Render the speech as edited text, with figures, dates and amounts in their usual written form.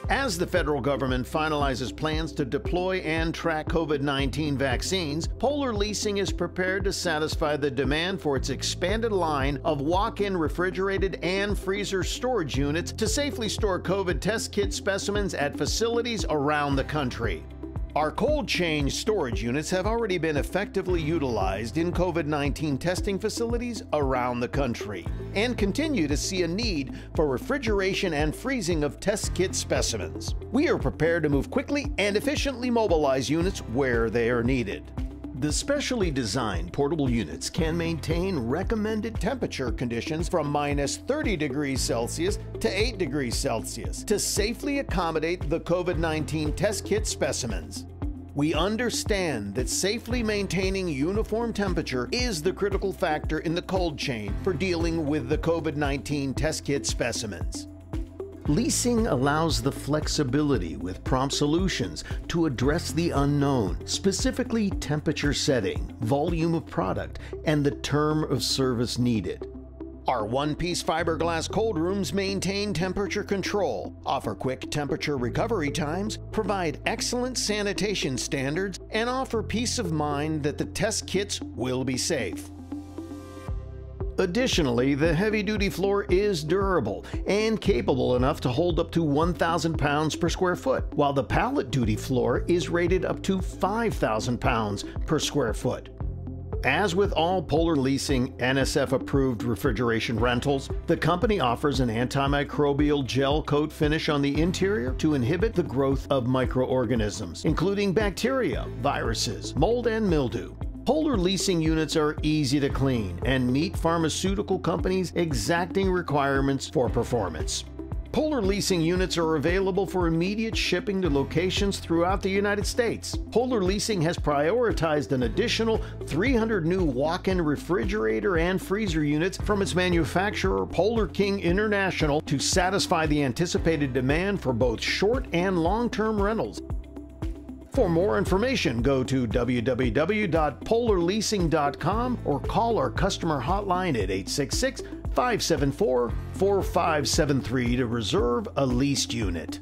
As the federal government finalizes plans to deploy and track COVID-19 vaccines, Polar Leasing is prepared to satisfy the demand for its expanded line of walk-in refrigerated and freezer storage units to safely store COVID test kit specimens at facilities around the country. Our cold chain storage units have already been effectively utilized in COVID-19 testing facilities around the country and continue to see a need for refrigeration and freezing of test kit specimens. We are prepared to move quickly and efficiently mobilize units where they are needed. The specially designed portable units can maintain recommended temperature conditions from -30 degrees Celsius to 8 degrees Celsius to safely accommodate the COVID-19 test kit specimens. We understand that safely maintaining uniform temperature is the critical factor in the cold chain for dealing with the COVID-19 test kit specimens. Leasing allows the flexibility with prompt solutions to address the unknown, specifically temperature setting, volume of product, and the term of service needed. Our one-piece fiberglass cold rooms maintain temperature control, offer quick temperature recovery times, provide excellent sanitation standards, and offer peace of mind that the test kits will be safe. Additionally, the heavy-duty floor is durable and capable enough to hold up to 1,000 pounds per square foot, while the pallet-duty floor is rated up to 5,000 pounds per square foot. As with all Polar Leasing NSF-approved refrigeration rentals, the company offers an antimicrobial gel coat finish on the interior to inhibit the growth of microorganisms, including bacteria, viruses, mold, and mildew. Polar Leasing units are easy to clean and meet pharmaceutical companies' exacting requirements for performance. Polar Leasing units are available for immediate shipping to locations throughout the United States. Polar Leasing has prioritized an additional 300 new walk-in refrigerator and freezer units from its manufacturer, Polar King International, to satisfy the anticipated demand for both short and long-term rentals. For more information, go to www.polarleasing.com or call our customer hotline at 866-574-4573 to reserve a leased unit.